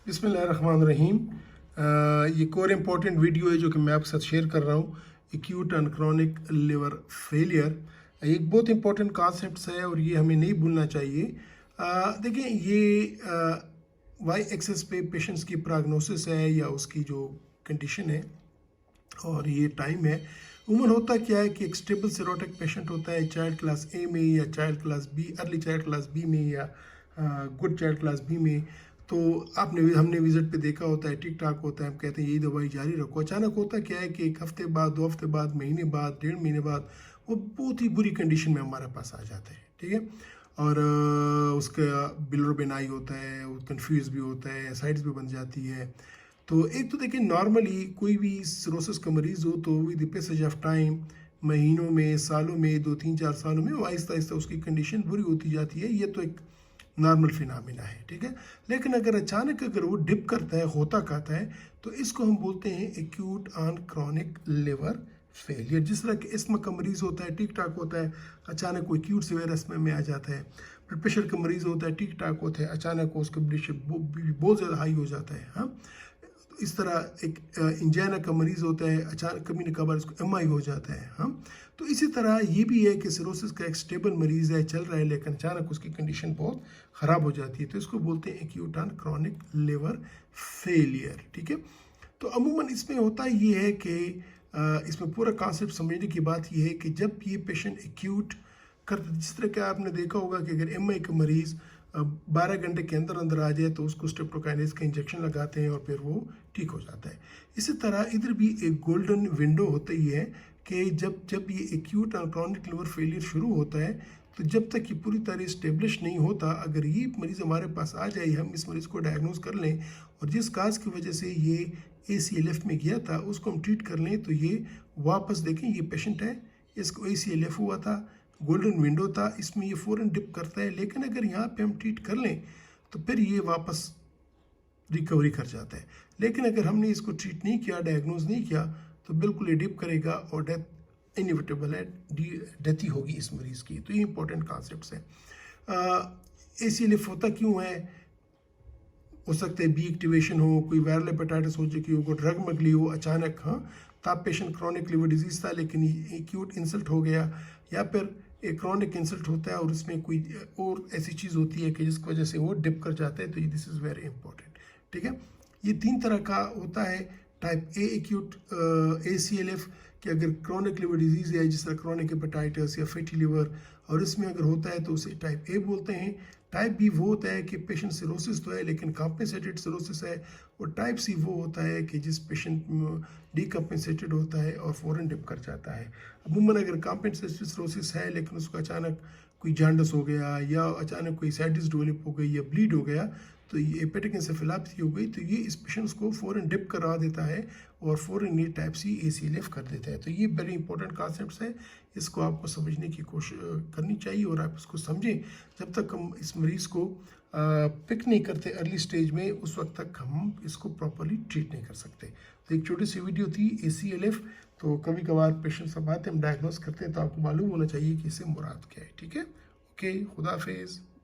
بسم اللہ الرحمن الرحیم۔ یہ ایک اور امپورٹنٹ ویڈیو ہے جو کہ میں آپ کے ساتھ شیئر کر رہا ہوں، acute and chronic liver failure. ایک بہت امپورٹنٹ کانسیپٹس ہے اور یہ ہمیں نہیں بھولنا چاہیے۔ دیکھیں، یہ وائی ایکسس پہ پیشنٹس کی پراگنوسس ہے یا اس کی جو کنڈیشن ہے اور یہ ٹائم ہے۔ عموماً ہوتا کیا ہے کہ ایک اسٹیبل سیروٹک پیشنٹ ہوتا ہے چائلڈ کلاس اے میں یا child class B, early child class B میں یا گڈ چائلڈ کلاس بی میں۔ تو ہم نے وزٹ پہ دیکھا ہوتا ہے ٹھیک ٹھاک ہوتا ہے، ہم کہتے ہیں یہی دوائی جاری رکھو۔ اچانک ہوتا کیا ہے کہ ایک ہفتے بعد، 2 ہفتے بعد، مہینے بعد، 1.5 مہینے بعد وہ بہت ہی بری کنڈیشن میں ہمارے پاس آ جاتا ہے، ٹھیک ہے۔ اور اس کا بلر بینائی ہوتا ہے، وہ کنفیوز بھی ہوتا ہے، سائڈز بھی بن جاتی ہے۔ تو ایک تو دیکھیں، نارملی کوئی بھی سروسس کا مریض ہو تو with the passage of time, مہینوں میں، سالوں میں، 2-3-4 سالوں میں وہ آہستہ آہستہ اس کی کنڈیشن بری ہوتی جاتی ہے۔ یہ تو ایک نارمل فینامنا ہے، ٹھیک ہے۔ لیکن اگر اچانک وہ ڈپ کرتا ہے، ہوتا کہتا ہے، تو اس کو ہم بولتے ہیں acute and chronic liver failure. جس طرح کہ اسما کا مریض ہوتا ہے، ٹھیک ٹھاک ہوتا ہے، اچانک کوئی ایکیوٹ سیویئر اسما میں آ جاتا ہے۔ بلڈ پریشر کا مریض ہوتا ہے، ٹھیک ٹھاک ہوتا ہے، اچانک اس کا بلڈ پریشر بہت زیادہ ہائی ہو جاتا ہے، ہاں۔ اس طرح ایک انجینا کا مریض ہوتا ہے، اچانک کبھی نہ کبھار اس کو ایم آئی ہو جاتا ہے، ہاں۔ تو اسی طرح یہ بھی ہے کہ سیروسس کا ایک سٹیبل مریض ہے، چل رہا ہے، لیکن اچانک اس کی کنڈیشن بہت خراب ہو جاتی ہے، تو اس کو بولتے ہیں acute and chronic liver failure, ٹھیک ہے۔ تو عموماً اس میں ہوتا یہ ہے کہ اس میں پورا کانسیپٹ سمجھنے کی بات یہ ہے کہ جب یہ پیشنٹ ایکیوٹ کرتا، جس طرح کہ آپ نے دیکھا ہوگا کہ اگر ایم آئی کا مریض 12 گھنٹے کے اندر آ جائے تو اس کو اسٹریپٹوکائنیز کا انجیکشن لگاتے ہیں اور پھر وہ ٹھیک ہو جاتا ہے۔ اسی طرح ادھر بھی ایک گولڈن ونڈو ہوتا ہی ہے کہ جب یہ ایکیوٹ اور کرونک لیور فیلئر شروع ہوتا ہے، تو جب تک یہ پوری طرح اسٹیبلش نہیں ہوتا، اگر یہ مریض ہمارے پاس آ جائے، ہم اس مریض کو ڈائگنوز کر لیں اور جس کاز کی وجہ سے یہ ACLF میں گیا تھا اس کو ہم ٹریٹ کر لیں، تو یہ واپس دیکھیں، یہ پیشنٹ ہے، اس کو ACLF ہوا تھا، گولڈن ونڈو تھا، اس میں یہ فوراً ڈپ کرتا ہے، لیکن اگر یہاں پہ ہم ٹریٹ کر لیں تو پھر یہ واپس ریکوری کر جاتا ہے۔ لیکن اگر ہم نے اس کو ٹریٹ نہیں کیا، ڈائگنوز نہیں کیا، تو بالکل یہ ڈپ کرے گا اور ڈیتھ انیویٹیبل ہے، ڈیتھ ہی ہوگی اس مریض کی۔ تو یہ امپورٹنٹ کانسیپٹس ہیں۔ ACLF ہوتا کیوں ہے؟ ہو سکتا ہے بی ایکٹیویشن ہو، کوئی وائرل ہیپاٹائٹس ہو چکی ہو، کوئی ڈرگ مگلی ہو اچانک، ہاں، تب پیشنٹ کرونک لیور ڈیزیز تھا لیکن یہ ایکیوٹ انسلٹ ہو گیا، یا پھر ایک کرونک انسلٹ ہوتا ہے اور اس میں کوئی اور ایسی چیز ہوتی ہے کہ جس کی وجہ سے وہ ڈپ کر جاتا ہے، تو یہ دس از ویری امپورٹنٹ، ٹھیک ہے۔ یہ 3 طرح کا ہوتا ہے۔ ٹائپ اے ایکیوٹ ACLF کہ اگر کرونک لیور ڈیزیز ہے، جس طرح کرونک ہیپاٹائٹس یا فیٹی لیور، اور اس میں اگر ہوتا ہے تو اسے ٹائپ اے بولتے ہیں۔ ٹائپ بی وہ ہوتا ہے کہ پیشنٹ سیروسس تو ہے لیکن کمپنسیٹڈ سیروسس ہے، اور ٹائپ سی وہ ہوتا ہے کہ جس پیشنٹ ڈی کمپنسیٹڈ ہوتا ہے اور فوراً ڈپ کر جاتا ہے۔ عموماً اگر کمپنسیٹڈ سیروسس ہے لیکن اس کو اچانک کوئی جانڈس ہو گیا یا اچانک کوئی سائٹس ڈیولپ ہو گئی یا بلیڈ ہو گیا، تو یہ ہیپیٹک انسیفیلاپتھی ہو گئی، تو یہ اس پیشنٹس کو فوراً ڈپ کرا دیتا ہے اور فوراً یہ ٹائپ سی ACLF کر دیتا ہے۔ تو یہ ویری امپورٹنٹ کانسیپٹس ہے، اس کو آپ کو سمجھنے کی کوشش کرنی چاہیے اور آپ اس کو سمجھیں۔ جب تک ہم اس مریض کو پک نہیں کرتے ارلی سٹیج میں، اس وقت تک ہم اس کو پراپرلی ٹریٹ نہیں کر سکتے۔ تو ایک چھوٹی سی ویڈیو تھی ACLF، تو کبھی کبھار پیشنٹ سب آتے ہیں، ہم ڈائگنوز کرتے ہیں، تو آپ کو معلوم ہونا چاہیے کہ اس سے مراد کیا ہے، ٹھیک ہے۔ اوکے، خدا حافظ۔